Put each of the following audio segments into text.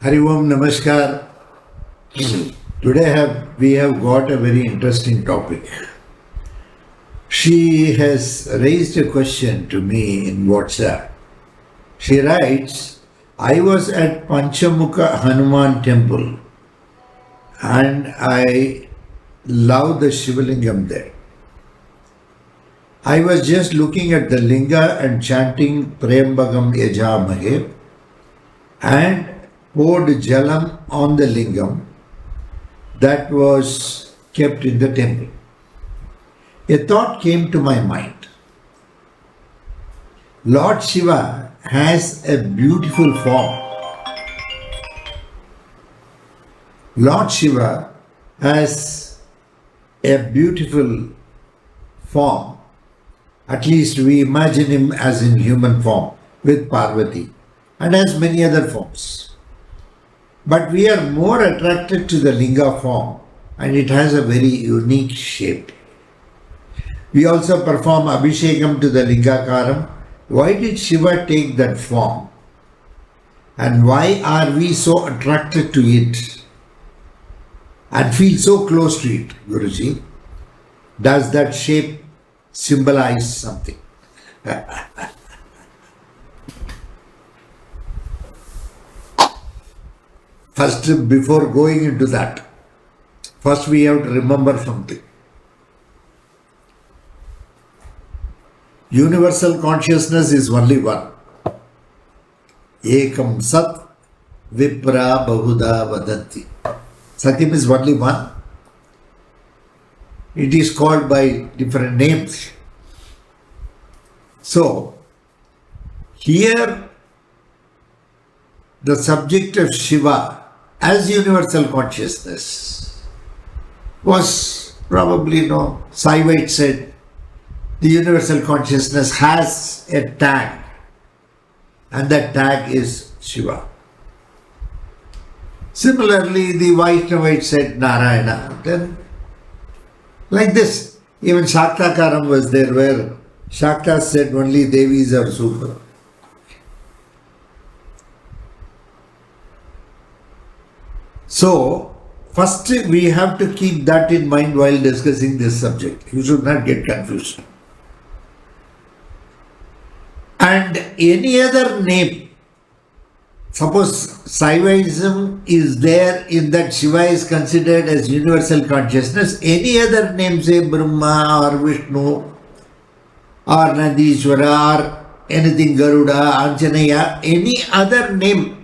Hari Om Namaskar. Today we have got a very interesting topic. She has raised a question to me in WhatsApp. She writes, I was at Panchamukha Hanuman temple and I love the Shivalingam there. I was just looking at the linga and chanting Prembagam Yajamahe and poured jalam on the lingam that was kept in the temple. A thought came to my mind. Lord Shiva has a beautiful form. Lord Shiva has a beautiful form. At least we imagine him as in human form with Parvati and has many other forms. But we are more attracted to the linga form and it has a very unique shape. We also perform Abhishekam to the Lingakaram. Why did Shiva take that form? And why are we so attracted to it and feel so close to it, Guruji? Does that shape symbolize something? First, before going into that, first we have to remember something. Universal consciousness is only one. Ekam Sat Vipra Bahuda Vadanti. Satyam is only one. It is called by different names. So, here the subject of Shiva as universal consciousness was probably, Saivite said, the universal consciousness has a tag and that tag is Shiva. Similarly, the Vaishnavite said Narayana. Then, like this, even Shaktakaram was there where Shakta said only Devis are super. So, first we have to keep that in mind while discussing this subject. You should not get confused. And any other name, suppose Saivaism is there in that Shiva is considered as universal consciousness, any other name, say Brahma or Vishnu or Nandishwara or anything, Garuda, Anjaneya, any other name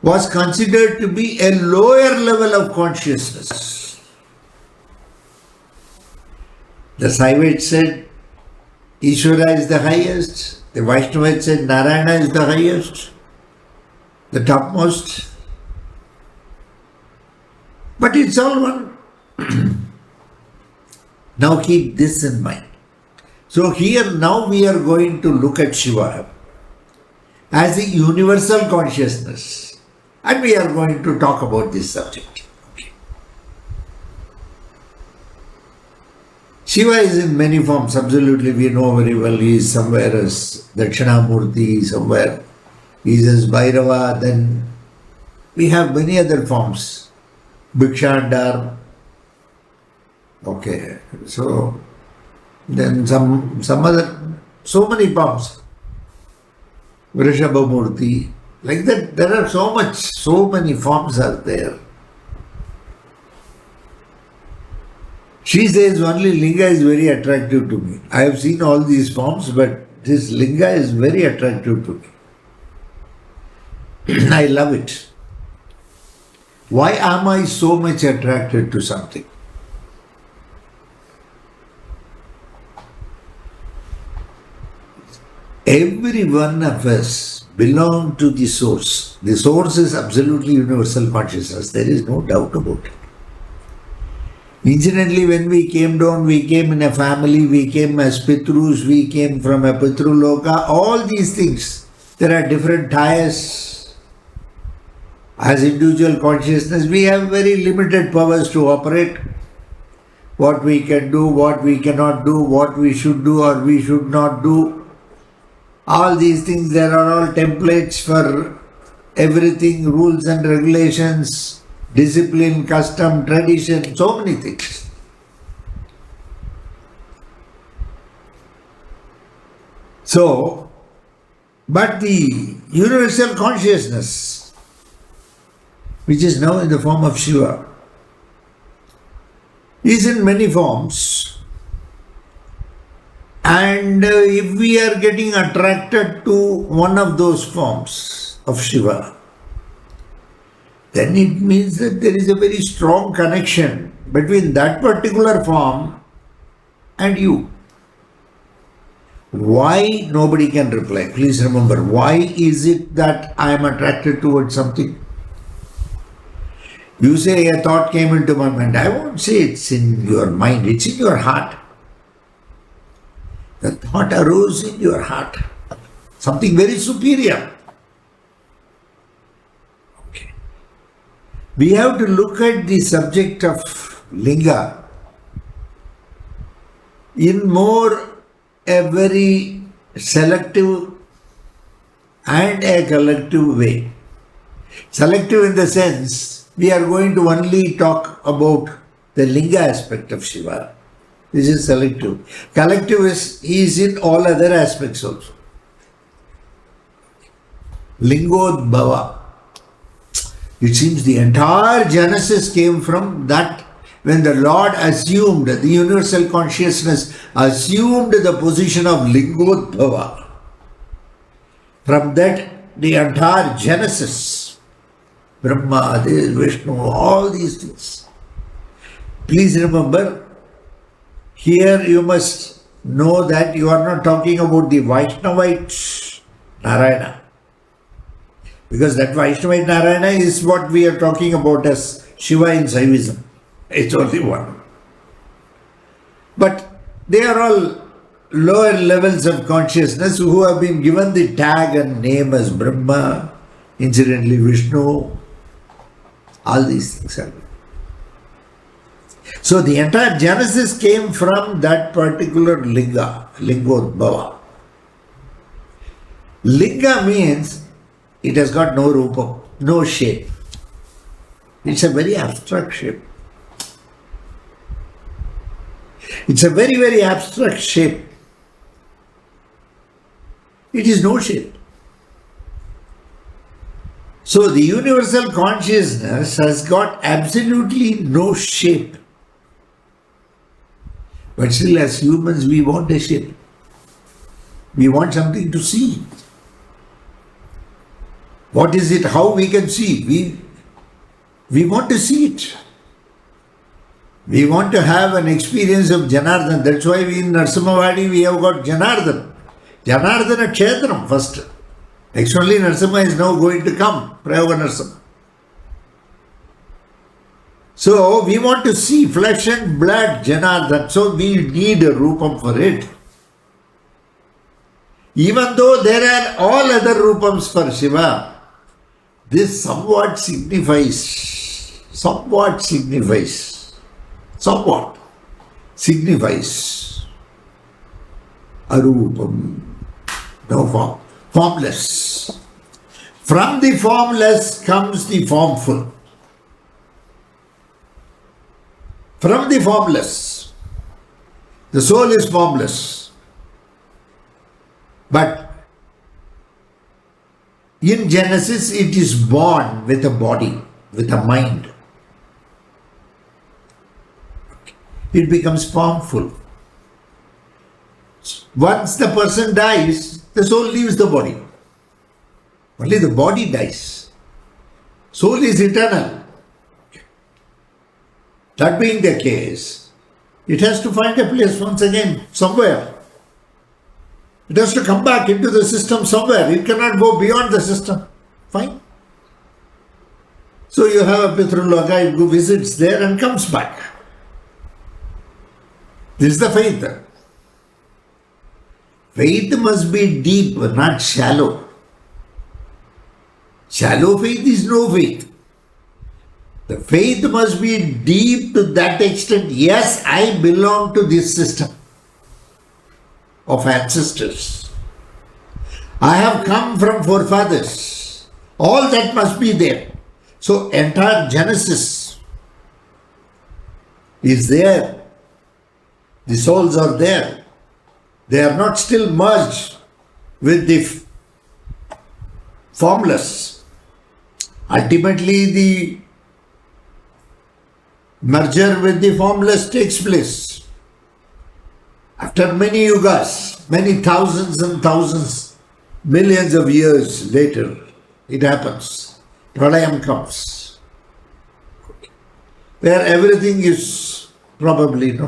was considered to be a lower level of consciousness. The Saivite said Ishvara is the highest, the Vaishnavite said Narayana is the highest, the topmost. But it's all one. Now keep this in mind. So here now we are going to look at Shiva as a universal consciousness. And we are going to talk about this subject. Okay. Shiva is in many forms, absolutely we know very well. He is somewhere as Dakshinamurti, somewhere he is as Bhairava, then we have many other forms. Bhikshandar. Okay, so then some other, so many forms. Vrishabhamurti. Like that, there are so many forms are there. She says only linga is very attractive to me. I have seen all these forms, but this linga is very attractive to me. I love it. Why am I so much attracted to something? Every one of us belong to the source. The source is absolutely universal consciousness. There is no doubt about it. Incidentally, when we came down, we came in a family, we came as Pitrus, we came from a Pitruloka, all these things. There are different tyres. As individual consciousness, we have very limited powers to operate. What we can do, what we cannot do, what we should do or we should not do. All these things, there are all templates for everything, rules and regulations, discipline, custom, tradition, so many things. So, but the universal consciousness, which is now in the form of Shiva, is in many forms. And if we are getting attracted to one of those forms of Shiva, then it means that there is a very strong connection between that particular form and you. Why? Nobody can reply. Please remember, why is it that I am attracted towards something? You say a thought came into my mind. I won't say it's in your mind, it's in your heart. The thought arose in your heart. Something very superior. Okay. We have to look at the subject of linga in more a very selective and a collective way. Selective in the sense, we are going to only talk about the linga aspect of Shiva. This is selective. Collective is in all other aspects also. Lingodbhava. It seems the entire genesis came from that when the Lord assumed, the universal consciousness assumed the position of Lingodbhava. From that, the entire genesis, Brahma, Vishnu, all these things. Please remember, here you must know that you are not talking about the Vaishnavite Narayana. Because that Vaishnavite Narayana is what we are talking about as Shiva in Saivism. It's only one. But they are all lower levels of consciousness who have been given the tag and name as Brahma, incidentally Vishnu, all these things are. So the entire genesis came from that particular linga, lingodbhava. Linga means it has got no rupa, no shape. It's a very abstract shape. It's a very, very abstract shape. It is no shape. So the universal consciousness has got absolutely no shape. But still, as humans, we want a shape. We want something to see. What is it? How we can see? We want to see it. We want to have an experience of Janardhan. That's why in Narsimhavadi we have got Janardhan. Janardhana Kshetram first. Actually, Narsimha is now going to come. Prayoga Narsimha. So we want to see flesh and blood Janardhan. So we need a rupam for it. Even though there are all other rupams for Shiva, this somewhat signifies arupam, no form, formless. From the formless comes the formful. From the formless, the soul is formless. But in Genesis, it is born with a body, with a mind. It becomes formful. Once the person dies, the soul leaves the body. Only the body dies. Soul is eternal. That being the case, it has to find a place once again, somewhere. It has to come back into the system somewhere. It cannot go beyond the system. Fine. So you have a Pitraloka who visits there and comes back. This is the faith. Faith must be deep, not shallow. Shallow faith is no faith. The faith must be deep to that extent. Yes, I belong to this system of ancestors. I have come from forefathers. All that must be there. So entire Genesis is there. The souls are there. They are not still merged with the formless. Ultimately, the merger with the formless takes place. After many yugas, many thousands and thousands, millions of years later, it happens. Pralayam comes, where everything is probably,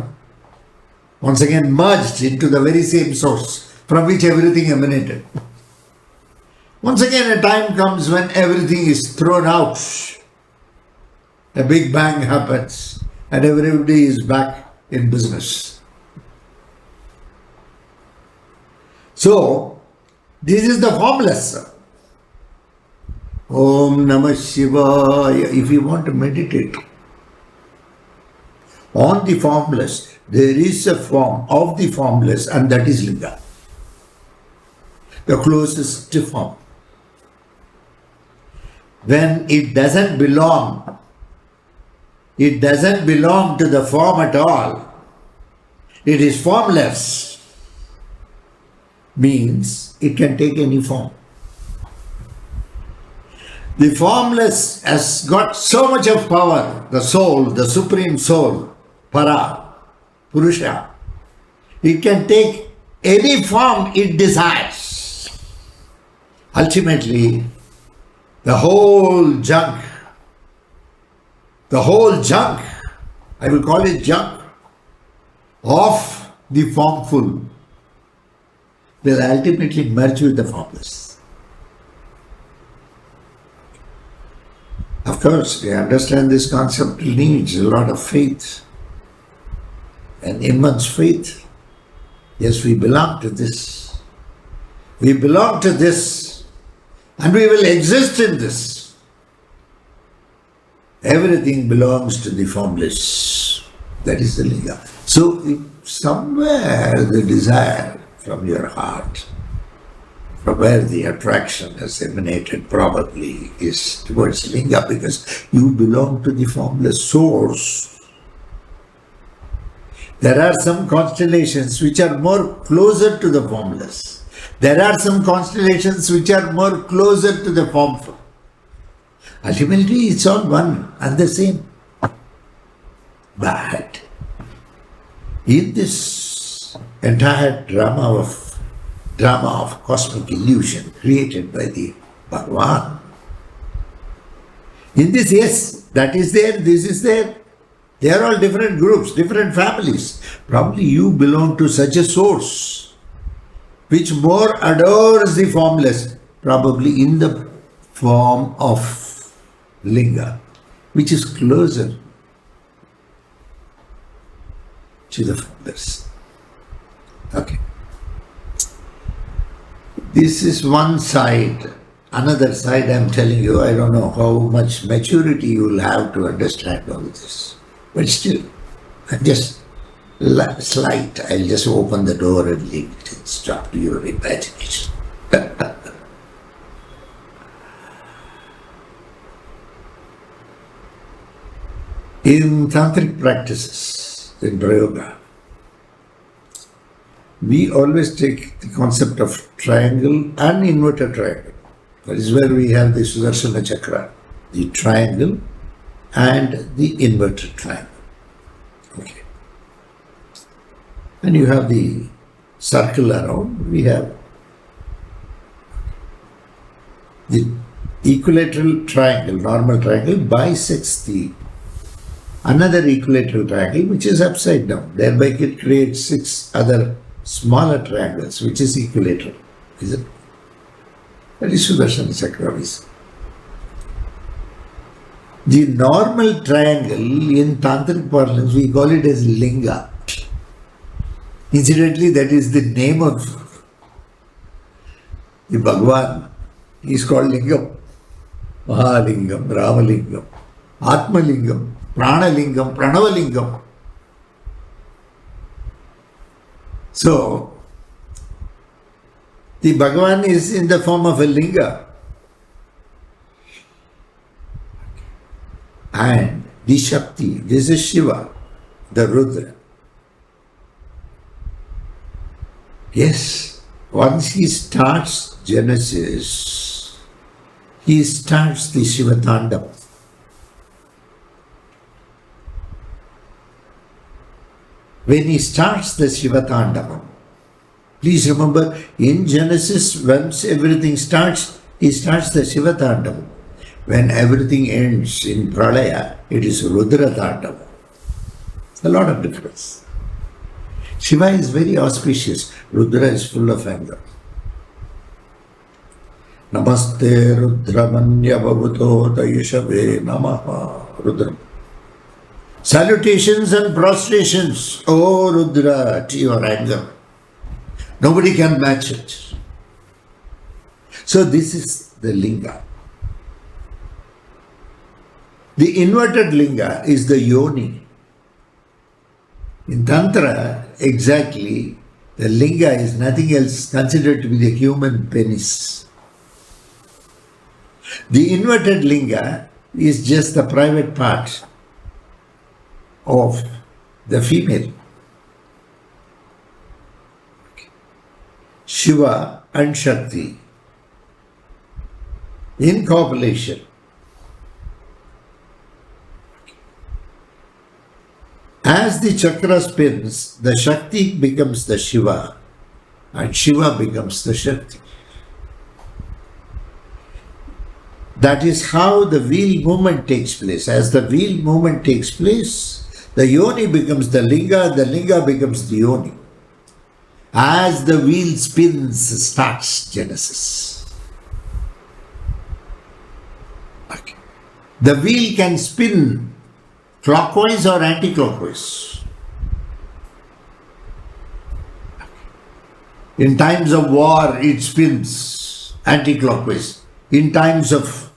once again merged into the very same source from which everything emanated. Once again, a time comes when everything is thrown out. A big bang happens and everybody is back in business. So, this is the formless. Om Namah Shivaya. If you want to meditate on the formless, there is a form of the formless, and that is linga, the closest form. When it doesn't belong to the form at all, it is formless, means it can take any form. The formless has got so much of power, the soul, the supreme soul, para, purusha. It can take any form it desires. Ultimately, the whole junk, I will call it junk, of the formful will ultimately merge with the formless. Of course, to understand this concept needs a lot of faith, an immense faith. Yes, we belong to this. We belong to this, and we will exist in this. Everything belongs to the formless. That is the linga. So, if somewhere the desire from your heart, from where the attraction has emanated, probably is towards linga, because you belong to the formless source. There are some constellations which are more closer to the formless. There are some constellations which are more closer to the formful. Ultimately, it's all one and the same. But in this entire drama of cosmic illusion created by the Bhagavan, in this, yes, that is there, this is there. They are all different groups, different families. Probably you belong to such a source which more adores the formless, probably in the form of linga, which is closer to the formless. Okay. This is one side. Another side, I am telling you, I don't know how much maturity you will have to understand all this. But still, I'm just slight. I'll just open the door and leave it. It's up to your imagination. In Tantric practices, in Prayoga, we always take the concept of triangle and inverted triangle. That is where we have the Sudarshana Chakra, the triangle and the inverted triangle. Okay. And you have the circle around. We have the equilateral triangle, normal triangle, bisects the another equilateral triangle which is upside down. Thereby it creates 6 other smaller triangles which is equilateral. Is it? That is Sudarshana Chakra. The normal triangle in Tantric parlance, we call it as linga. Incidentally, that is the name of the Bhagavan. He is called Lingam. Mahalingam, Ramalingam, Atmalingam, Pranalingam, Pranavalingam. So, the Bhagavan is in the form of a linga. And the Shakti, this is Shiva, the Rudra. Yes, once he starts Genesis, he starts the Shiva Tandava. When he starts the Shiva Tandava, please remember, in Genesis, once everything starts, he starts the Shiva Tandava. When everything ends in Pralaya, it is Rudra Tandava. It's a lot of difference. Shiva is very auspicious. Rudra is full of anger. Namaste Rudramanya Bhavuto Dayashave Namaha Rudra. Salutations and prostrations, O Rudra, to your anger. Nobody can match it. So this is the linga. The inverted linga is the yoni. In Tantra, exactly, the linga is nothing else considered to be the human penis. The inverted linga is just the private part of the female. Shiva and Shakti in copulation. As the chakra spins, the Shakti becomes the Shiva and Shiva becomes the Shakti. That is how the wheel movement takes place. As the wheel movement takes place, the yoni becomes the linga becomes the yoni. As the wheel spins, starts Genesis. Okay. The wheel can spin clockwise or anti-clockwise. In times of war, it spins anti-clockwise. In times of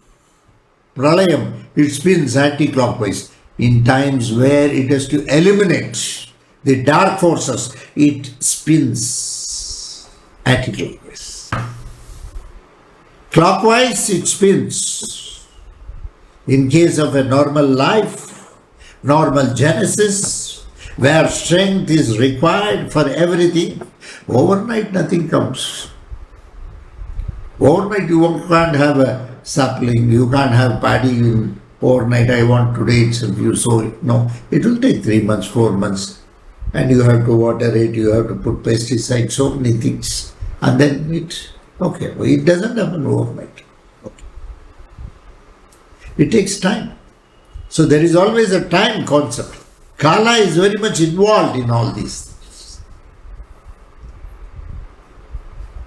pralayam, it spins anti-clockwise. In times where it has to eliminate the dark forces, it spins anti-clockwise. Clockwise, it spins. In case of a normal life, normal Genesis, where strength is required for everything, overnight nothing comes. Overnight you can't have a sapling, you can't have paddy in overnight. I want today itself, you sow it. No, it will take 3 months, 4 months. And you have to water it, you have to put pesticides, so many things. And then it doesn't happen overnight. Okay. It takes time. So there is always a time concept. Kala is very much involved in all these things.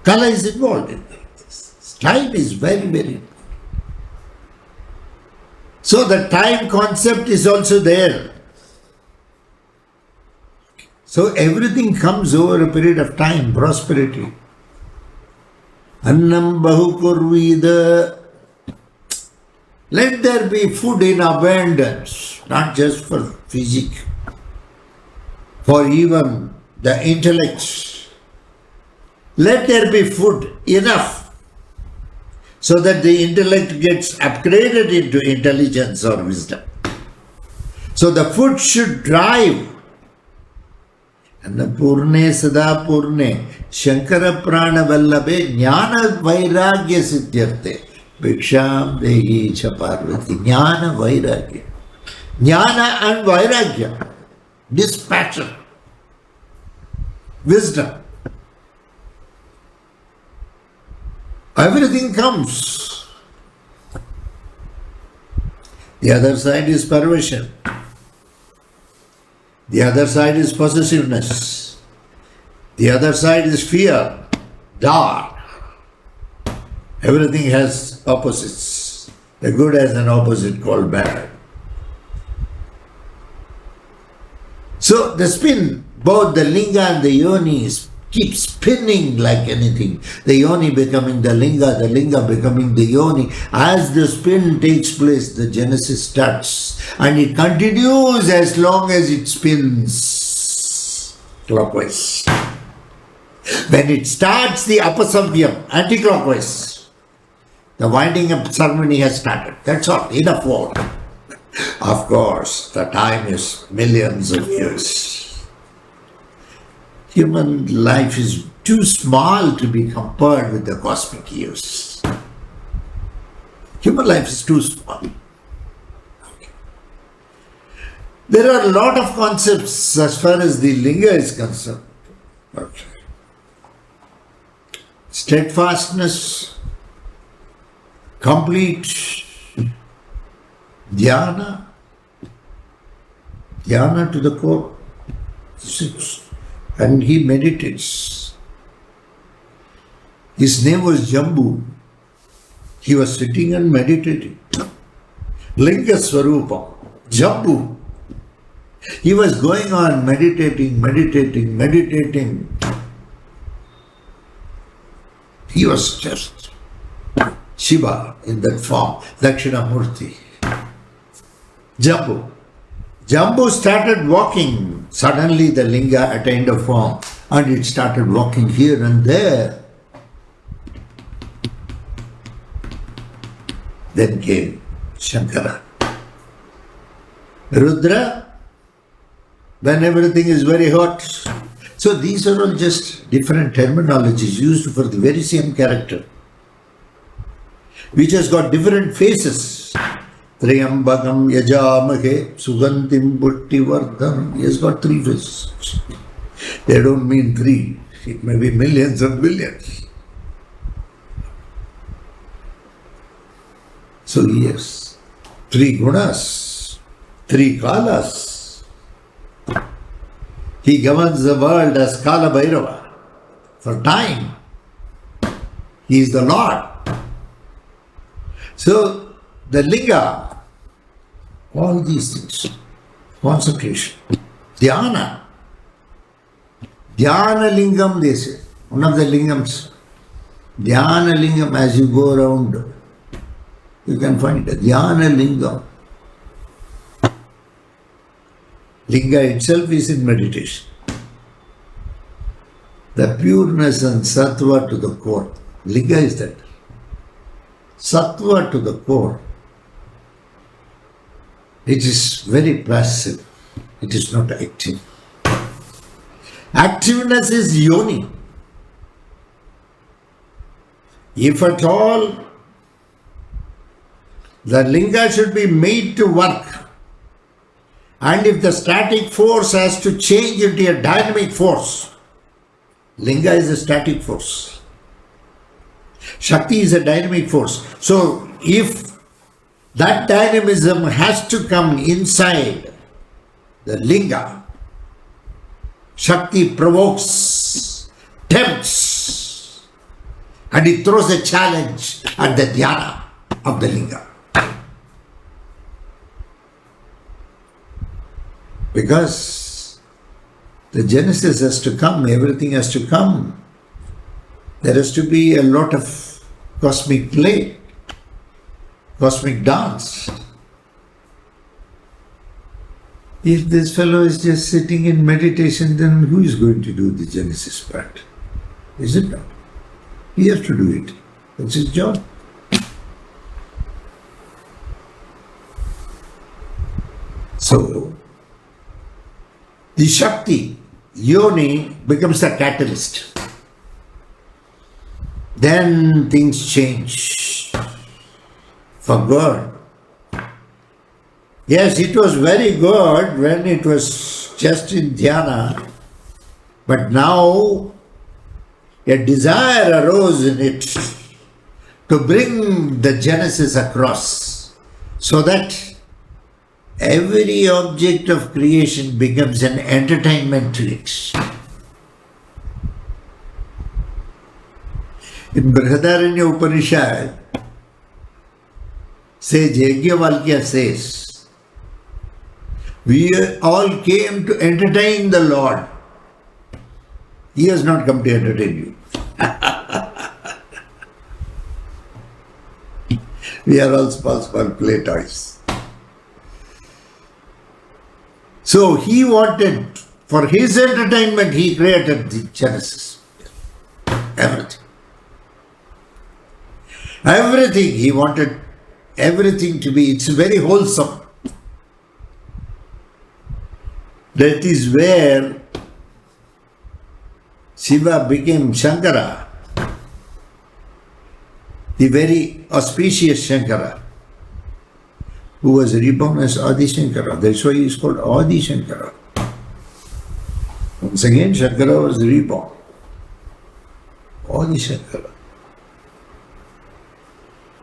Kala is involved in this. Time is very, very important. So the time concept is also there. So everything comes over a period of time, prosperity. Annam bahu kurvida. Let there be food in abundance, not just for physique, for even the intellect. Let there be food enough so that the intellect gets upgraded into intelligence or wisdom. So the food should drive. Annapurne sada purne shankara prana vallabe jnana vairagya siddhyarte. Bhiksham dehi cha parvati. Jnana vairagya. Jnana and vairagya. Dispassion. Wisdom. Everything comes. The other side is perversion. The other side is possessiveness. The other side is fear, dark. Everything has opposites. The good has an opposite called bad. So the spin, both the linga and the yoni keep spinning like anything. The yoni becoming the linga becoming the yoni. As the spin takes place, the Genesis starts. And it continues as long as it spins clockwise. When it starts the apasamyam, anti-clockwise, the winding up ceremony has started. That's all. Enough war. Of course, the time is millions of years. Human life is too small to be compared with the cosmic years. Human life is too small. There are a lot of concepts as far as the linga is concerned. Okay. Steadfastness, complete dhyana to the core, sits and he meditates. His name was Jambu. He was sitting and meditating. Linga Swarupa, Jambu. He was going on meditating. He was just Shiva in that form, Dakshinamurti. Jambu started walking. Suddenly the linga attained a form and it started walking here and there. Then came Shankara. Rudra, when everything is very hot. So these are all just different terminologies used for the very same character, which has got different faces. Triyambakam yajamahe sugantim butti vardhanam. He has got three faces. They don't mean three. It may be millions and billions. So yes, three gunas, three kalas. He governs the world as Kala Bhairava for time. He is the Lord. So the linga, all these things, concentration, dhyana lingam, they say, one of the lingams, dhyana lingam, as you go around, you can find it, dhyana lingam. Linga itself is in meditation. The pureness and sattva to the core. Linga is that. Sattva to the core. It is very passive. It is not active. Activeness is yoni. If at all the linga should be made to work, and if the static force has to change into a dynamic force, linga is a static force. Shakti is a dynamic force. So if that dynamism has to come inside the linga, Shakti provokes, tempts, and it throws a challenge at the dhyana of the linga. Because the genesis has to come, everything has to come. There has to be a lot of cosmic play, cosmic dance. If this fellow is just sitting in meditation, then who is going to do the genesis part? Is it not? He has to do it. That's his job. So, the Shakti, yoni, becomes the catalyst. Then things change for God. Yes, it was very good when it was just in dhyana, but now a desire arose in it to bring the genesis across so that every object of creation becomes an entertainment to it. In Brihadaranya Upanishad, sage Yajnavalkya says, we all came to entertain the Lord. He has not come to entertain you. We are all small play toys. So he wanted, for his entertainment, he created the Genesis. Everything. Everything, he wanted everything to be, it's very wholesome. That is where Shiva became Shankara, the very auspicious Shankara, who was reborn as Adi Shankara. That's why he is called Adi Shankara. Once again, Shankara was reborn. Adi Shankara.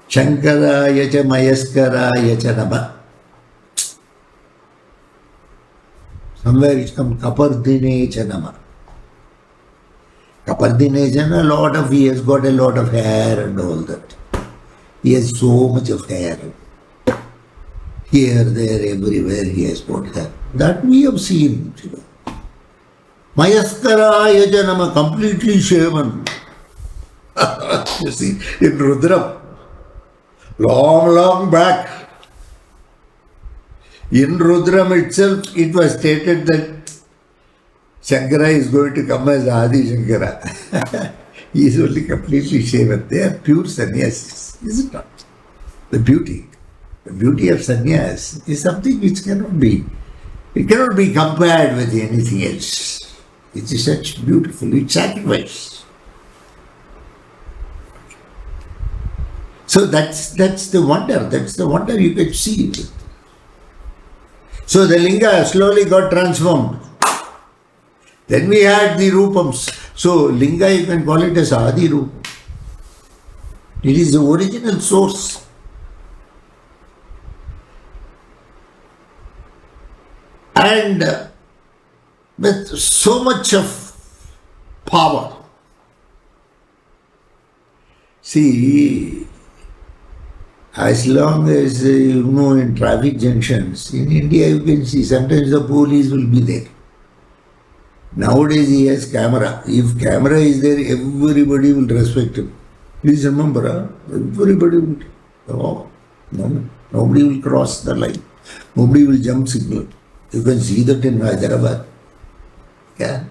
Shankara yacha mayaskara yacha nama. Somewhere it's come Kapardine Chanama. Kapardine Chana, he has got a lot of hair and all that. He has so much of hair. Here, there, everywhere he has got hair. That we have seen. Mayaskara Yajanama, completely shaven. You see, in Rudra, long back. In Rudram itself, it was stated that Shankara is going to come as Adi Shankara. He is only completely shaven. They are pure sannyasis, is it not? The beauty of sannyas is something which cannot be compared with anything else. It is such beautiful, it's sacrifice. So that's the wonder you can see. So the linga slowly got transformed. Then we had the rupams. So linga, you can call it as Adi Rupa. It is the original source. And with so much of power. See, as long as, in traffic junctions, in India you can see sometimes the police will be there. Nowadays he has camera. If camera is there, everybody will respect him. Please remember, everybody will, nobody will cross the line. Nobody will jump signal. You can see that in Hyderabad. Yeah.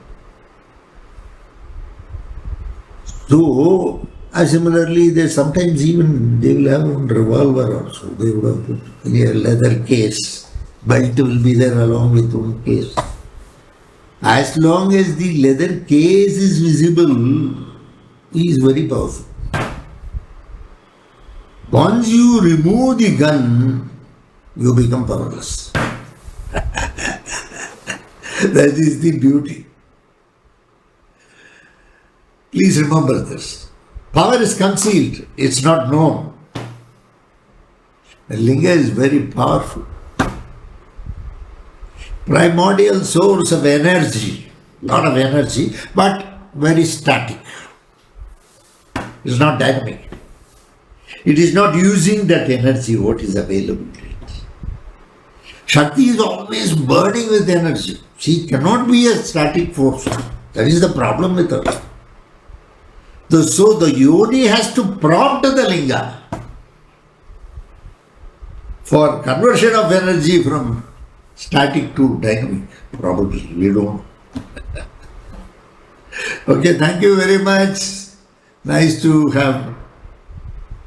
So, similarly, sometimes even they will have a revolver also. They would have put in a leather case. Belt will be there along with one case. As long as the leather case is visible, he is very powerful. Once you remove the gun, you become powerless. That is the beauty. Please remember this. Power is concealed, it's not known. The linga is very powerful. Primordial source of energy, lot of energy, but very static. It's not dynamic. It is not using that energy what is available to it. Shakti is always burning with energy. She cannot be a static force. That is the problem with her. So the yoni has to prompt the linga for conversion of energy from static to dynamic. Probably, we don't. Okay, thank you very much. Nice to have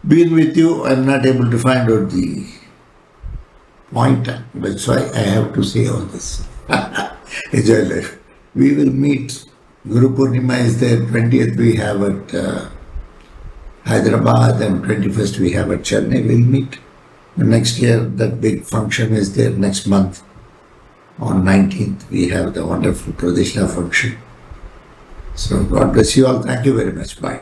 been with you. I'm not able to find out the point. That's why I have to say all this. Enjoy life. We will meet. Guru Purnima is there, 20th we have at Hyderabad and 21st we have at Chennai. We'll meet. Next year, that big function is there next month. On 19th, we have the wonderful Pradeshna function. So God bless you all. Thank you very much. Bye.